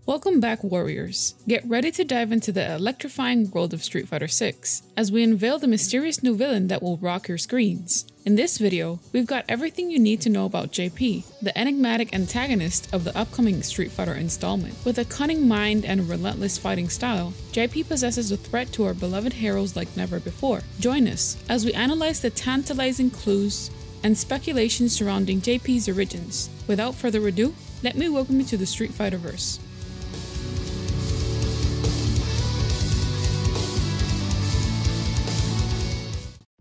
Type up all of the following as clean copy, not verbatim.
Welcome back, warriors. Get ready to dive into the electrifying world of Street Fighter 6 as we unveil the mysterious new villain that will rock your screens. In this video, we've got everything you need to know about JP, the enigmatic antagonist of the upcoming Street Fighter installment. With a cunning mind and a relentless fighting style, JP possesses a threat to our beloved heroes like never before. Join us as we analyze the tantalizing clues and speculation surrounding JP's origins. Without further ado, let me welcome you to the Street Fighterverse.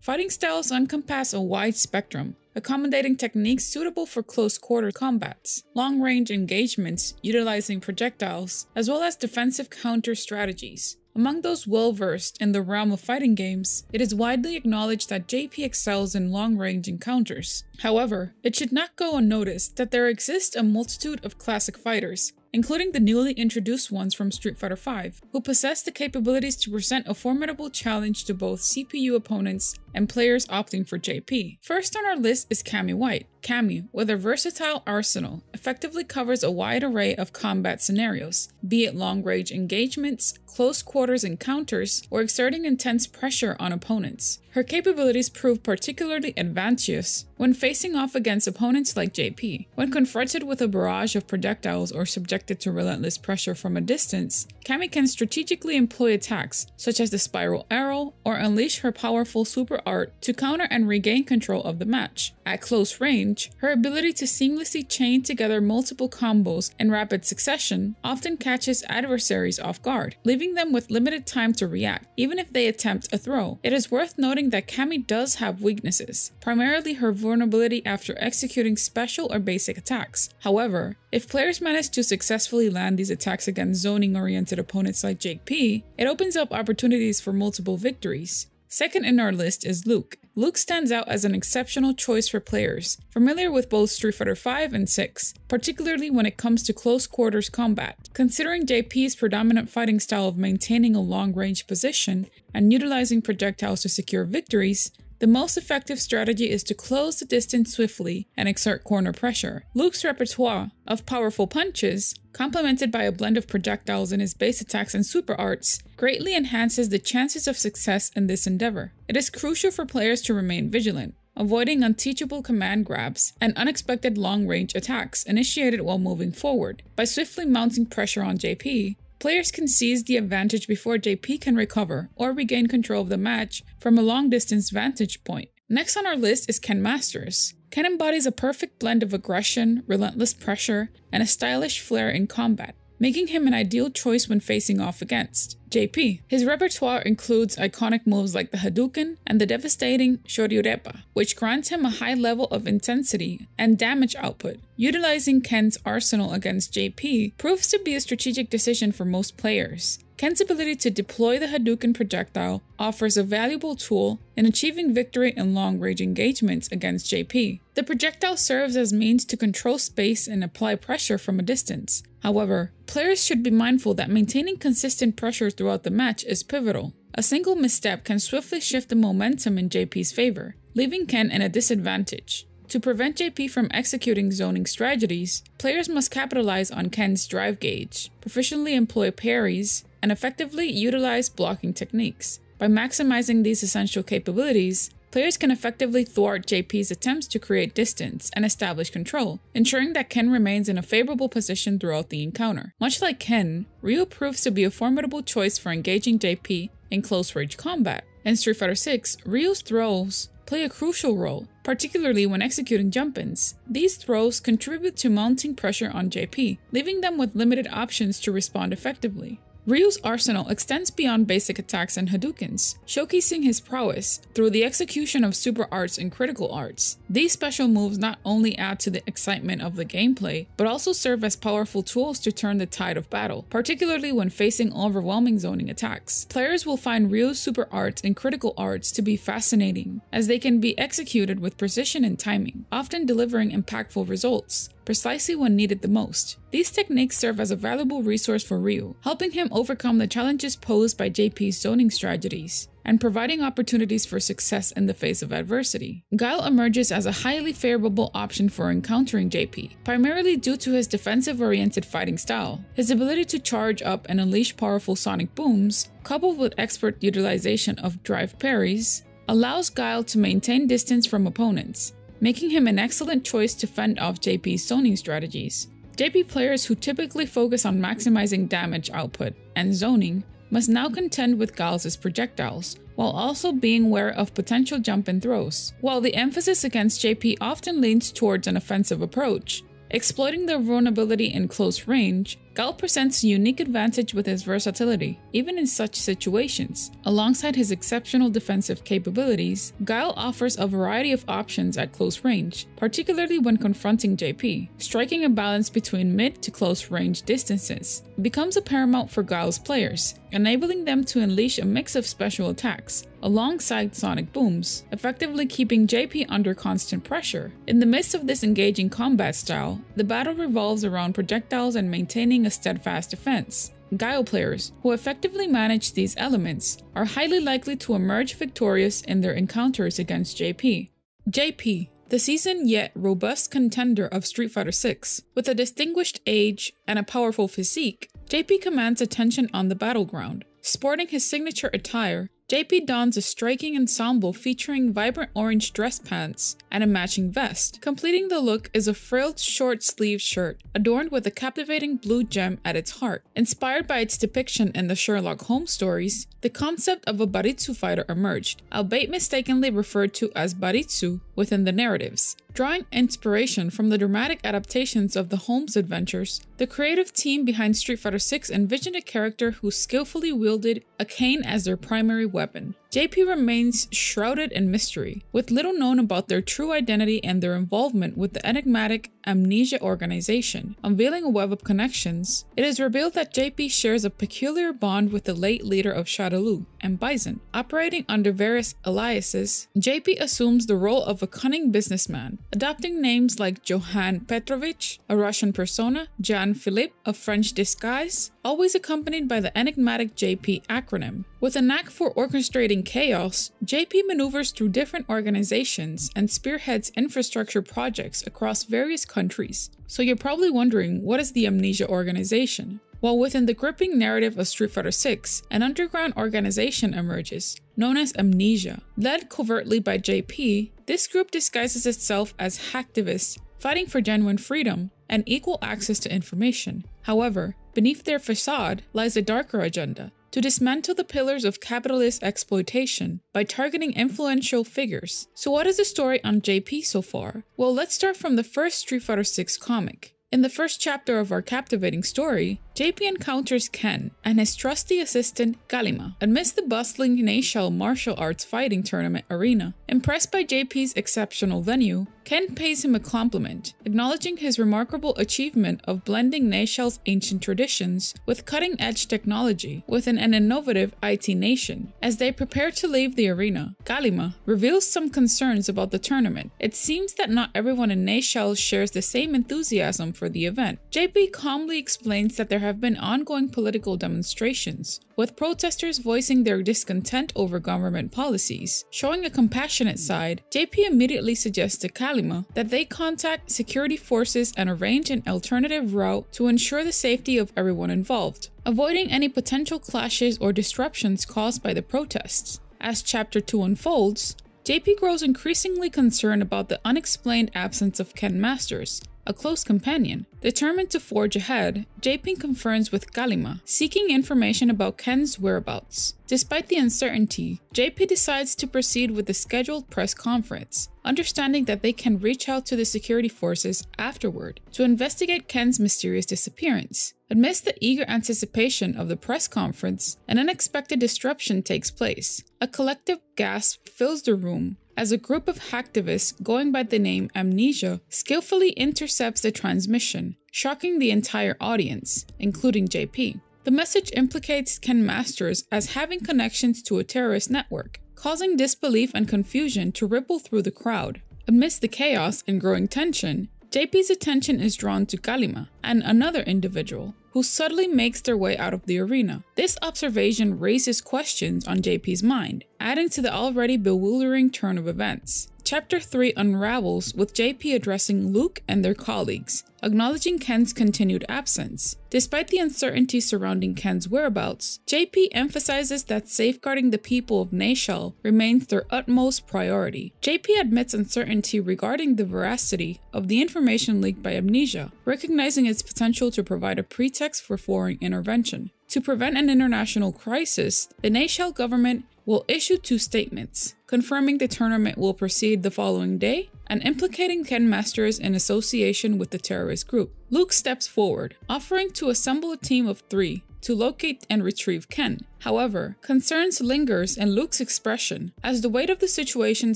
Fighting styles encompass a wide spectrum, accommodating techniques suitable for close-quarter combats, long-range engagements utilizing projectiles, as well as defensive counter strategies. Among those well-versed in the realm of fighting games, it is widely acknowledged that JP excels in long-range encounters. However, it should not go unnoticed that there exist a multitude of classic fighters, including the newly introduced ones from Street Fighter V, who possess the capabilities to present a formidable challenge to both CPU opponents and players opting for JP. First on our list is Cammy White. Cammy, with a versatile arsenal, effectively covers a wide array of combat scenarios, be it long-range engagements, close-quarters encounters, or exerting intense pressure on opponents. Her capabilities prove particularly advantageous when facing off against opponents like JP. When confronted with a barrage of projectiles or subjected to relentless pressure from a distance, Cammy can strategically employ attacks such as the Spiral Arrow or unleash her powerful super art to counter and regain control of the match. At close range, her ability to seamlessly chain together multiple combos in rapid succession often catches adversaries off guard, leaving them with limited time to react, even if they attempt a throw. It is worth noting that Cammy does have weaknesses, primarily her vulnerability after executing special or basic attacks. However, if players manage to successfully land these attacks against zoning-oriented opponents like JP, it opens up opportunities for multiple victories. Second in our list is Luke. Luke stands out as an exceptional choice for players familiar with both Street Fighter V and 6, particularly when it comes to close quarters combat. Considering JP's predominant fighting style of maintaining a long-range position and utilizing projectiles to secure victories, the most effective strategy is to close the distance swiftly and exert corner pressure. Luke's repertoire of powerful punches, complemented by a blend of projectiles in his base attacks and super arts, greatly enhances the chances of success in this endeavor. It is crucial for players to remain vigilant, avoiding unteachable command grabs and unexpected long-range attacks initiated while moving forward. By swiftly mounting pressure on JP, players can seize the advantage before JP can recover or regain control of the match from a long-distance vantage point. Next on our list is Ken Masters. Ken embodies a perfect blend of aggression, relentless pressure, and a stylish flair in combat, making him an ideal choice when facing off against JP. His repertoire includes iconic moves like the Hadouken and the devastating Shoryurepa, which grants him a high level of intensity and damage output. Utilizing Ken's arsenal against JP proves to be a strategic decision for most players. Ken's ability to deploy the Hadouken projectile offers a valuable tool in achieving victory in long-range engagements against JP. The projectile serves as means to control space and apply pressure from a distance. However, players should be mindful that maintaining consistent pressure throughout the match is pivotal. A single misstep can swiftly shift the momentum in JP's favor, leaving Ken in a disadvantage. To prevent JP from executing zoning strategies, players must capitalize on Ken's drive gauge, proficiently employ parries, and effectively utilize blocking techniques. By maximizing these essential capabilities, players can effectively thwart JP's attempts to create distance and establish control, ensuring that Ken remains in a favorable position throughout the encounter. Much like Ken, Ryu proves to be a formidable choice for engaging JP in close-range combat. In Street Fighter 6, Ryu's throws play a crucial role, particularly when executing jump-ins. These throws contribute to mounting pressure on JP, leaving them with limited options to respond effectively. Ryu's arsenal extends beyond basic attacks and Hadoukens, showcasing his prowess through the execution of super arts and critical arts. These special moves not only add to the excitement of the gameplay, but also serve as powerful tools to turn the tide of battle, particularly when facing overwhelming zoning attacks. Players will find Ryu's super arts and critical arts to be fascinating, as they can be executed with precision and timing, often delivering impactful results precisely when needed the most. These techniques serve as a valuable resource for Ryu, helping him overcome the challenges posed by JP's zoning strategies. and providing opportunities for success in the face of adversity. Guile emerges as a highly favorable option for encountering JP, primarily due to his defensive-oriented fighting style. His ability to charge up and unleash powerful sonic booms, coupled with expert utilization of drive parries, allows Guile to maintain distance from opponents, making him an excellent choice to fend off JP's zoning strategies. JP players who typically focus on maximizing damage output and zoning must now contend with Guile's projectiles, while also being aware of potential jump and throws. While the emphasis against JP often leans towards an offensive approach, exploiting their vulnerability in close range, Guile presents a unique advantage with his versatility, even in such situations. Alongside his exceptional defensive capabilities, Guile offers a variety of options at close range, particularly when confronting JP. Striking a balance between mid to close range distances becomes a paramount for Guile's players, enabling them to unleash a mix of special attacks alongside sonic booms, effectively keeping JP under constant pressure. In the midst of this engaging combat style, the battle revolves around projectiles and maintaining a steadfast defense. Guile players who effectively manage these elements are highly likely to emerge victorious in their encounters against JP. JP, the seasoned yet robust contender of Street Fighter VI. With a distinguished age and a powerful physique, JP commands attention on the battleground. Sporting his signature attire, JP dons a striking ensemble featuring vibrant orange dress pants and a matching vest. Completing the look is a frilled short-sleeved shirt adorned with a captivating blue gem at its heart. Inspired by its depiction in the Sherlock Holmes stories, the concept of a Baritsu fighter emerged, albeit mistakenly referred to as Baritsu within the narratives. Drawing inspiration from the dramatic adaptations of the Holmes adventures, the creative team behind Street Fighter VI envisioned a character who skillfully wielded a cane as their primary weapon. JP remains shrouded in mystery, with little known about their true identity and their involvement with the enigmatic Amnesia organization. Unveiling a web of connections, it is revealed that JP shares a peculiar bond with the late leader of Shadaloo and Bison. Operating under various aliases, JP assumes the role of a cunning businessman, adopting names like Johann Petrovich, a Russian persona, Jean-Philippe, a French disguise, always accompanied by the enigmatic JP acronym. With a knack for orchestrating chaos, JP maneuvers through different organizations and spearheads infrastructure projects across various countries. So you're probably wondering, what is the Amnesia organization? Well, within the gripping narrative of Street Fighter VI, an underground organization emerges, known as Amnesia. Led covertly by JP, this group disguises itself as hacktivists, fighting for genuine freedom and equal access to information. However, beneath their facade lies a darker agenda: to dismantle the pillars of capitalist exploitation by targeting influential figures. So what is the story on JP so far? Well, let's start from the first Street Fighter VI comic. In the first chapter of our captivating story, JP encounters Ken and his trusty assistant Kalima amidst the bustling Neyshell martial arts fighting tournament arena. Impressed by JP's exceptional venue, Ken pays him a compliment, acknowledging his remarkable achievement of blending Neyshell's ancient traditions with cutting-edge technology within an innovative IT nation. As they prepare to leave the arena, Kalima reveals some concerns about the tournament. It seems that not everyone in Neyshell shares the same enthusiasm for the event. JP calmly explains that there have been ongoing political demonstrations, with protesters voicing their discontent over government policies. Showing a compassionate side, JP immediately suggests to Kalima that they contact security forces and arrange an alternative route to ensure the safety of everyone involved, avoiding any potential clashes or disruptions caused by the protests. As Chapter 2 unfolds, JP grows increasingly concerned about the unexplained absence of Ken Masters, a close companion. Determined to forge ahead, JP confirms with Kalima, seeking information about Ken's whereabouts. Despite the uncertainty, JP decides to proceed with the scheduled press conference, understanding that they can reach out to the security forces afterward to investigate Ken's mysterious disappearance. Amidst the eager anticipation of the press conference, an unexpected disruption takes place. A collective gasp fills the room as a group of hacktivists going by the name Amnesia skillfully intercepts the transmission, shocking the entire audience, including JP. The message implicates Ken Masters as having connections to a terrorist network, causing disbelief and confusion to ripple through the crowd. Amidst the chaos and growing tension, JP's attention is drawn to Kalima and another individual who subtly makes their way out of the arena. This observation raises questions on JP's mind, adding to the already bewildering turn of events. Chapter 3 unravels with JP addressing Luke and their colleagues, acknowledging Ken's continued absence. Despite the uncertainty surrounding Ken's whereabouts, JP emphasizes that safeguarding the people of Nashel remains their utmost priority. JP admits uncertainty regarding the veracity of the information leaked by Amnesia, recognizing its potential to provide a pretext for foreign intervention. To prevent an international crisis, the Nashel government will issue 2 statements, confirming the tournament will proceed the following day and implicating Ken Masters in association with the terrorist group. Luke steps forward, offering to assemble a team of 3 to locate and retrieve Ken. However, concerns lingers in Luke's expression as the weight of the situation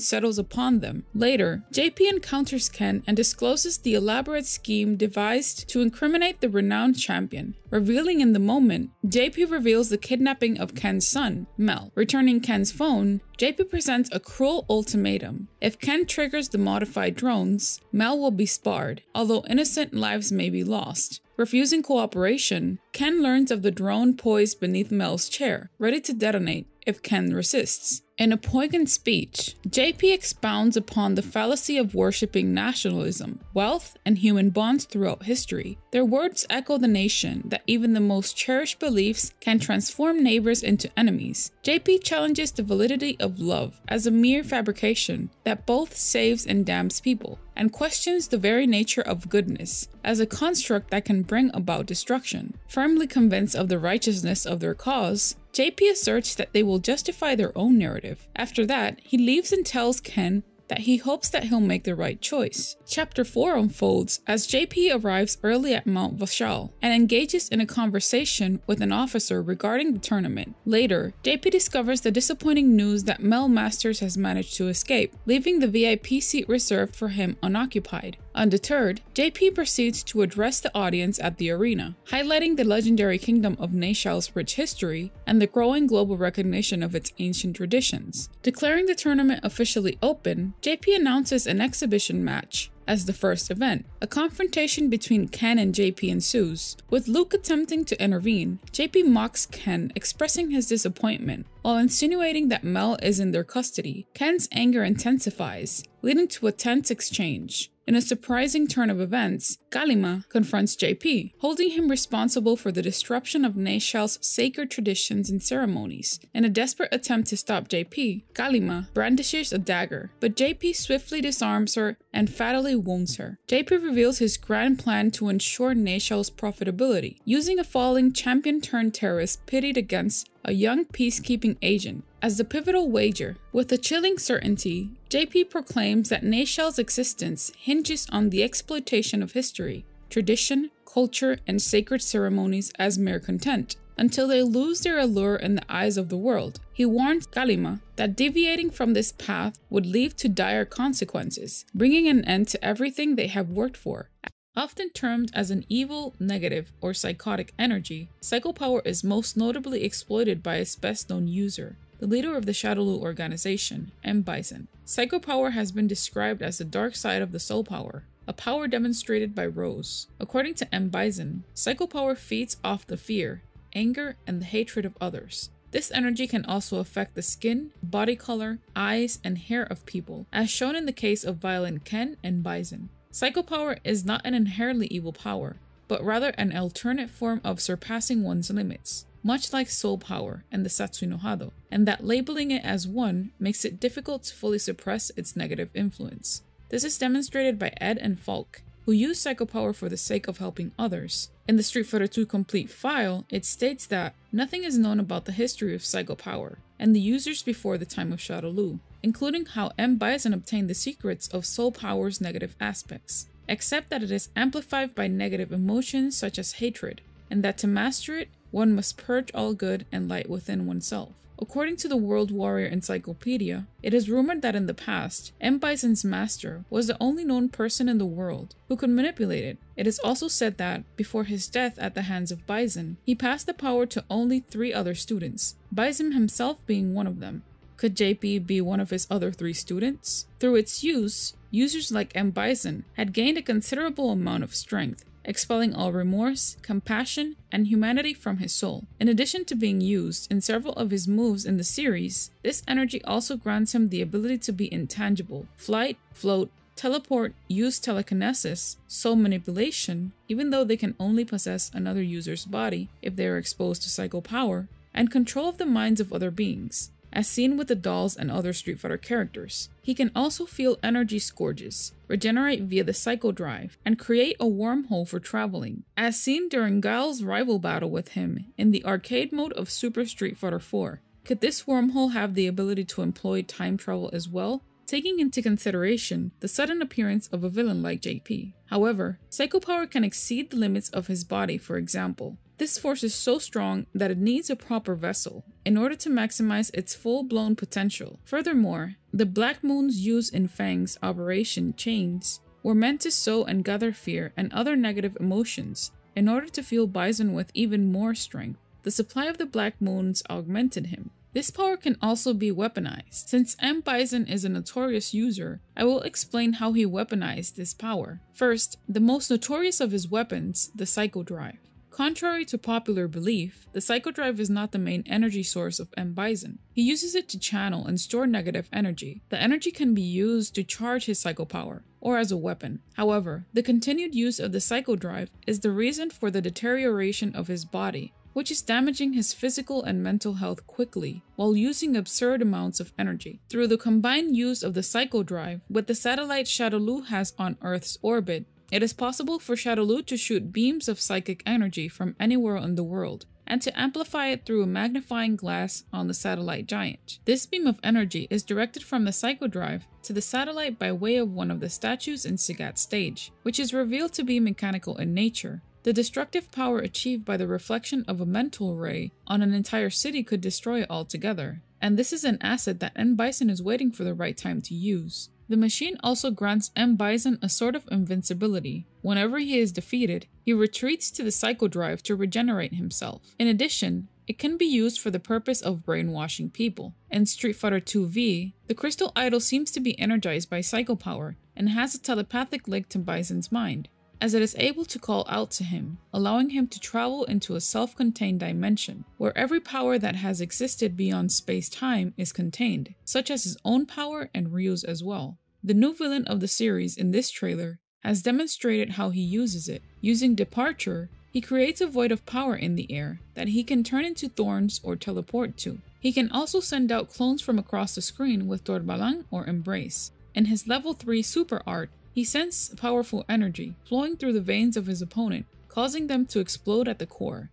settles upon them. Later, JP encounters Ken and discloses the elaborate scheme devised to incriminate the renowned champion. Revealing in the moment, JP reveals the kidnapping of Ken's son, Mel. Returning Ken's phone, JP presents a cruel ultimatum. If Ken triggers the modified drones, Mel will be sparred, although innocent lives may be lost. Refusing cooperation, Ken learns of the drone poised beneath Mel's chair, ready to detonate if Ken resists. In a poignant speech, JP expounds upon the fallacy of worshipping nationalism, wealth, and human bonds throughout history. Their words echo the nation that even the most cherished beliefs can transform neighbors into enemies. JP challenges the validity of love as a mere fabrication that both saves and damns people, and questions the very nature of goodness as a construct that can bring about destruction. Firmly convinced of the righteousness of their cause, JP asserts that they will justify their own narrative. After that, he leaves and tells Ken that he hopes that he'll make the right choice. Chapter 4 unfolds as JP arrives early at Mount Vashal and engages in a conversation with an officer regarding the tournament. Later, JP discovers the disappointing news that Mel Masters has managed to escape, leaving the VIP seat reserved for him unoccupied. Undeterred, JP proceeds to address the audience at the arena, highlighting the legendary kingdom of Nashal's rich history and the growing global recognition of its ancient traditions. Declaring the tournament officially open, JP announces an exhibition match as the first event. A confrontation between Ken and JP ensues, with Luke attempting to intervene. JP mocks Ken, expressing his disappointment, while insinuating that Mel is in their custody. Ken's anger intensifies, leading to a tense exchange. In a surprising turn of events, Kalima confronts JP, holding him responsible for the disruption of Nashal's sacred traditions and ceremonies. In a desperate attempt to stop JP, Kalima brandishes a dagger, but JP swiftly disarms her and fatally wounds her. JP reveals his grand plan to ensure Nashal's profitability, using a falling champion-turned-terrorist pitted against a young peacekeeping agent as the pivotal wager. With a chilling certainty, JP proclaims that Nashal's existence hinges on the exploitation of history, tradition, culture, and sacred ceremonies as mere content, until they lose their allure in the eyes of the world. He warns Kalima that deviating from this path would lead to dire consequences, bringing an end to everything they have worked for. Often termed as an evil, negative, or psychotic energy, psychopower is most notably exploited by its best-known user, the leader of the Shadowloo organization, M. Bison. Psychopower has been described as the dark side of the soul power, a power demonstrated by Rose. According to M. Bison, psychopower feeds off the fear, anger, and the hatred of others. This energy can also affect the skin, body color, eyes, and hair of people, as shown in the case of Violent Ken and Bison. Psychopower is not an inherently evil power, but rather an alternate form of surpassing one's limits, much like soul power and the Satsui no Hado, and that labeling it as one makes it difficult to fully suppress its negative influence. This is demonstrated by Ed and Falk, who use psychopower for the sake of helping others. In the Street Fighter II complete file, it states that nothing is known about the history of psychopower and the users before the time of Shadowloo, including how M. Bison obtained the secrets of soul power's negative aspects, except that it is amplified by negative emotions such as hatred, and that to master it, one must purge all good and light within oneself. According to the World Warrior Encyclopedia, it is rumored that in the past, M. Bison's master was the only known person in the world who could manipulate it. It is also said that, before his death at the hands of Bison, he passed the power to only 3 other students, Bison himself being one of them. Could JP be one of his other 3 students? Through its use, users like M. Bison had gained a considerable amount of strength, expelling all remorse, compassion, and humanity from his soul. In addition to being used in several of his moves in the series, this energy also grants him the ability to be intangible, flight, float, teleport, use telekinesis, soul manipulation, even though they can only possess another user's body if they are exposed to psycho power, and control of the minds of other beings, as seen with the dolls and other Street Fighter characters. He can also feel energy scourges, regenerate via the Psycho Drive, and create a wormhole for traveling, as seen during Guile's rival battle with him in the arcade mode of Super Street Fighter 4. Could this wormhole have the ability to employ time travel as well, taking into consideration the sudden appearance of a villain like JP? However, Psycho Power can exceed the limits of his body. For example, this force is so strong that it needs a proper vessel in order to maximize its full-blown potential. Furthermore, the Black Moons used in Fang's Operation Chains were meant to sow and gather fear and other negative emotions in order to fuel Bison with even more strength. The supply of the Black Moons augmented him. This power can also be weaponized. Since M. Bison is a notorious user, I will explain how he weaponized this power. First, the most notorious of his weapons, the Psycho Drive. Contrary to popular belief, the Psycho Drive is not the main energy source of M. Bison. He uses it to channel and store negative energy. The energy can be used to charge his Psycho Power, or as a weapon. However, the continued use of the Psycho Drive is the reason for the deterioration of his body, which is damaging his physical and mental health quickly, while using absurd amounts of energy. Through the combined use of the Psycho Drive with the satellite Shadowloo has on Earth's orbit, it is possible for Shadowloo to shoot beams of psychic energy from anywhere in the world, and to amplify it through a magnifying glass on the satellite giant. This beam of energy is directed from the Psycho Drive to the satellite by way of one of the statues in Sagat's stage, which is revealed to be mechanical in nature. The destructive power achieved by the reflection of a mental ray on an entire city could destroy it altogether, and this is an asset that M. Bison is waiting for the right time to use. The machine also grants M. Bison a sort of invincibility. Whenever he is defeated, he retreats to the Psycho Drive to regenerate himself. In addition, it can be used for the purpose of brainwashing people. In Street Fighter 2V, the Crystal Idol seems to be energized by Psycho Power and has a telepathic link to Bison's mind, as it is able to call out to him, allowing him to travel into a self-contained dimension, where every power that has existed beyond space-time is contained, such as his own power and Ryu's as well. The new villain of the series in this trailer has demonstrated how he uses it. Using Departure, he creates a void of power in the air that he can turn into thorns or teleport to. He can also send out clones from across the screen with Torbalang or Embrace. In his level 3 super art, he sends powerful energy flowing through the veins of his opponent, causing them to explode at the core.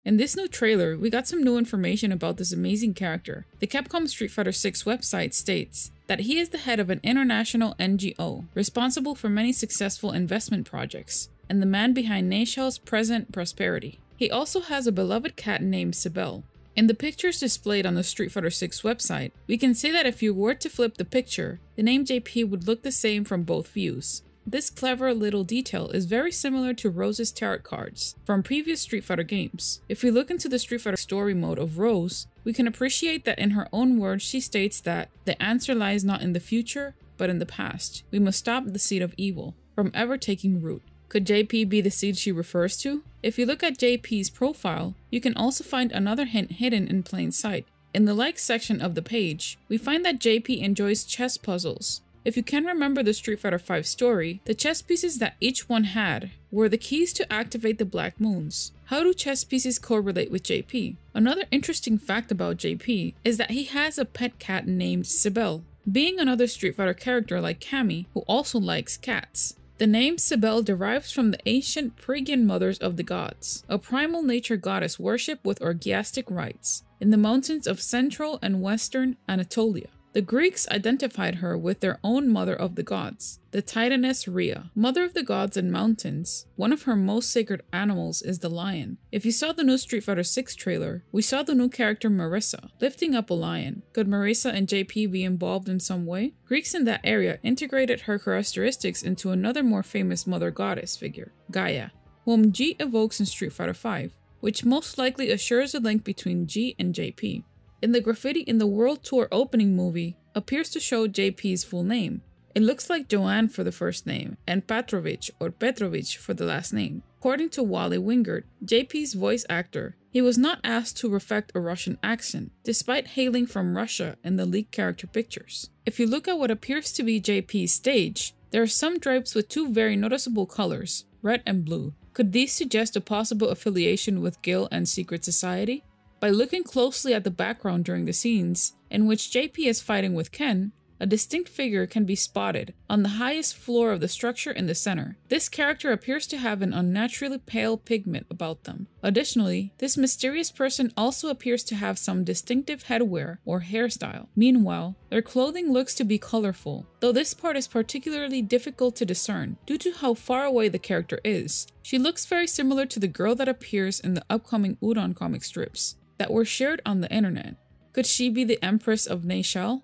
In this new trailer, we got some new information about this amazing character. The Capcom Street Fighter 6 website states that he is the head of an international NGO, responsible for many successful investment projects, and the man behind Nashell's present prosperity. He also has a beloved cat named Sibel. In the pictures displayed on the Street Fighter 6 website, we can see that if you were to flip the picture, the name JP would look the same from both views. This clever little detail is very similar to Rose's tarot cards from previous Street Fighter games. If we look into the Street Fighter story mode of Rose, we can appreciate that in her own words she states that the answer lies not in the future, but in the past. We must stop the seed of evil from ever taking root. Could JP be the seed she refers to? If you look at JP's profile, you can also find another hint hidden in plain sight. In the likes section of the page, we find that JP enjoys chess puzzles. If you can remember the Street Fighter V story, the chess pieces that each one had were the keys to activate the Black Moons. How do chess pieces correlate with JP? Another interesting fact about JP is that he has a pet cat named Sibel, being another Street Fighter character like Cammy who also likes cats. The name Sibel derives from the ancient Phrygian mothers of the gods, a primal nature goddess worshipped with orgiastic rites in the mountains of central and western Anatolia. The Greeks identified her with their own mother of the gods, the Titaness Rhea, mother of the gods and mountains. One of her most sacred animals is the lion. If you saw the new Street Fighter 6 trailer, we saw the new character Marissa lifting up a lion. Could Marissa and JP be involved in some way? Greeks in that area integrated her characteristics into another more famous mother goddess figure, Gaia, whom G evokes in Street Fighter V, which most likely assures a link between G and JP. In the graffiti in the World Tour opening movie appears to show JP's full name. It looks like Joanne for the first name and Petrovich or Petrovich for the last name. According to Wally Wingert, JP's voice actor, he was not asked to reflect a Russian accent, despite hailing from Russia in the leaked character pictures. If you look at what appears to be JP's stage, there are some drapes with two very noticeable colors, red and blue. Could these suggest a possible affiliation with Gil and Secret Society? By looking closely at the background during the scenes in which JP is fighting with Ken, a distinct figure can be spotted on the highest floor of the structure in the center. This character appears to have an unnaturally pale pigment about them. Additionally, this mysterious person also appears to have some distinctive headwear or hairstyle. Meanwhile, their clothing looks to be colorful, though this part is particularly difficult to discern due to how far away the character is. She looks very similar to the girl that appears in the upcoming Udon comic strips that were shared on the internet. Could she be the Empress of Neyshal?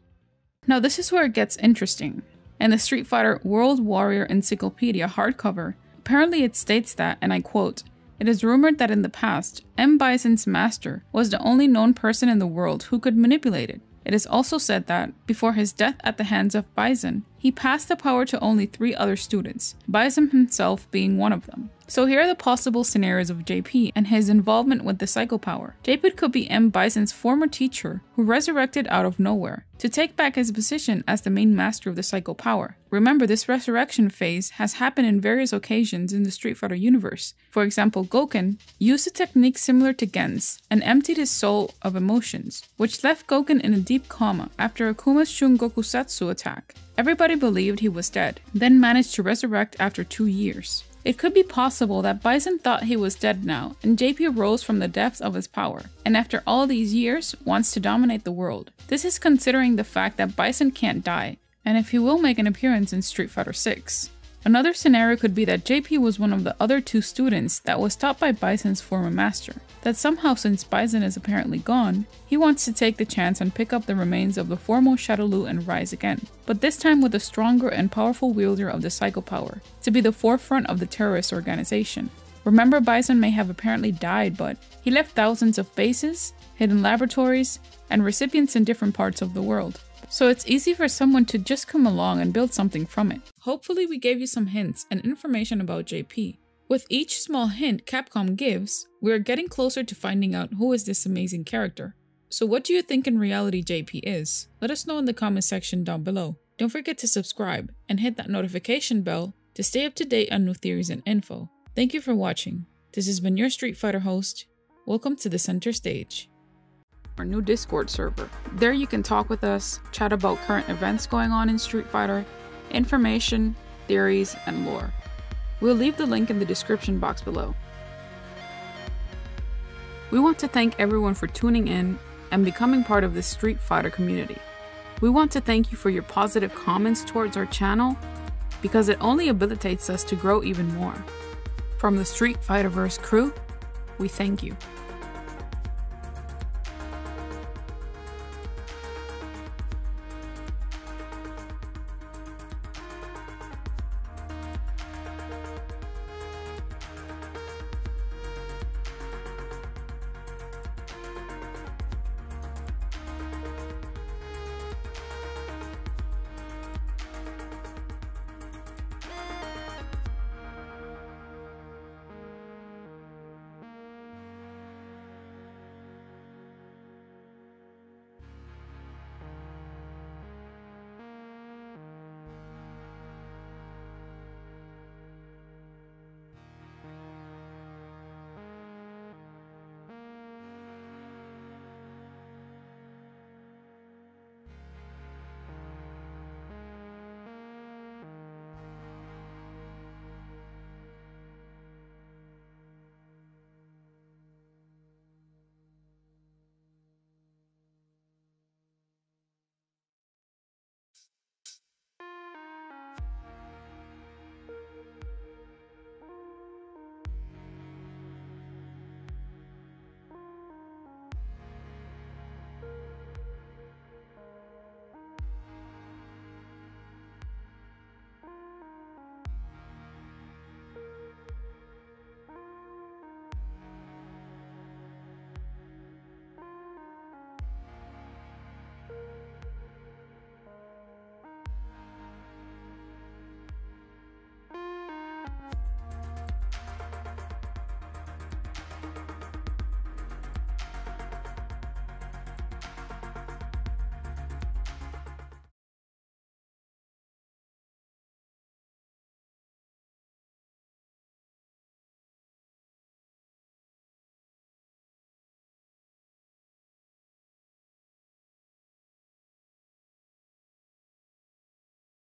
Now this is where it gets interesting. In the Street Fighter World Warrior Encyclopedia hardcover, apparently it states that, and I quote, "It is rumored that in the past, M. Bison's master was the only known person in the world who could manipulate it. It is also said that, before his death at the hands of Bison, he passed the power to only 3 other students, Bison himself being one of them." So here are the possible scenarios of JP and his involvement with the Psycho Power. JP could be M. Bison's former teacher who resurrected out of nowhere to take back his position as the main master of the Psycho Power. Remember, this resurrection phase has happened in various occasions in the Street Fighter universe. For example, Gouken used a technique similar to Gen's and emptied his soul of emotions, which left Gouken in a deep coma after Akuma's Shungokusatsu attack. Everybody believed he was dead, then managed to resurrect after 2 years. It could be possible that Bison thought he was dead now, and JP rose from the depths of his power, and after all these years, wants to dominate the world. This is considering the fact that Bison can't die, and if he will make an appearance in Street Fighter 6. Another scenario could be that JP was one of the other 2 students that was taught by Bison's former master. That somehow, since Bison is apparently gone, he wants to take the chance and pick up the remains of the foremost Shadowloo and rise again, but this time with a stronger and powerful wielder of the Psycho Power, to be the forefront of the terrorist organization. Remember, Bison may have apparently died, but he left thousands of bases, hidden laboratories, and recipients in different parts of the world. So it's easy for someone to just come along and build something from it. Hopefully we gave you some hints and information about JP. With each small hint Capcom gives, we are getting closer to finding out who is this amazing character. So what do you think in reality JP is? Let us know in the comment section down below. Don't forget to subscribe and hit that notification bell to stay up to date on new theories and info. Thank you for watching. This has been your Street Fighter host. Welcome to the center stage. Our new Discord server. There you can talk with us, chat about current events going on in Street Fighter, information, theories, and lore. We'll leave the link in the description box below. We want to thank everyone for tuning in and becoming part of this Street Fighter community. We want to thank you for your positive comments towards our channel because it only habilitates us to grow even more. From the Street Fighterverse crew, we thank you.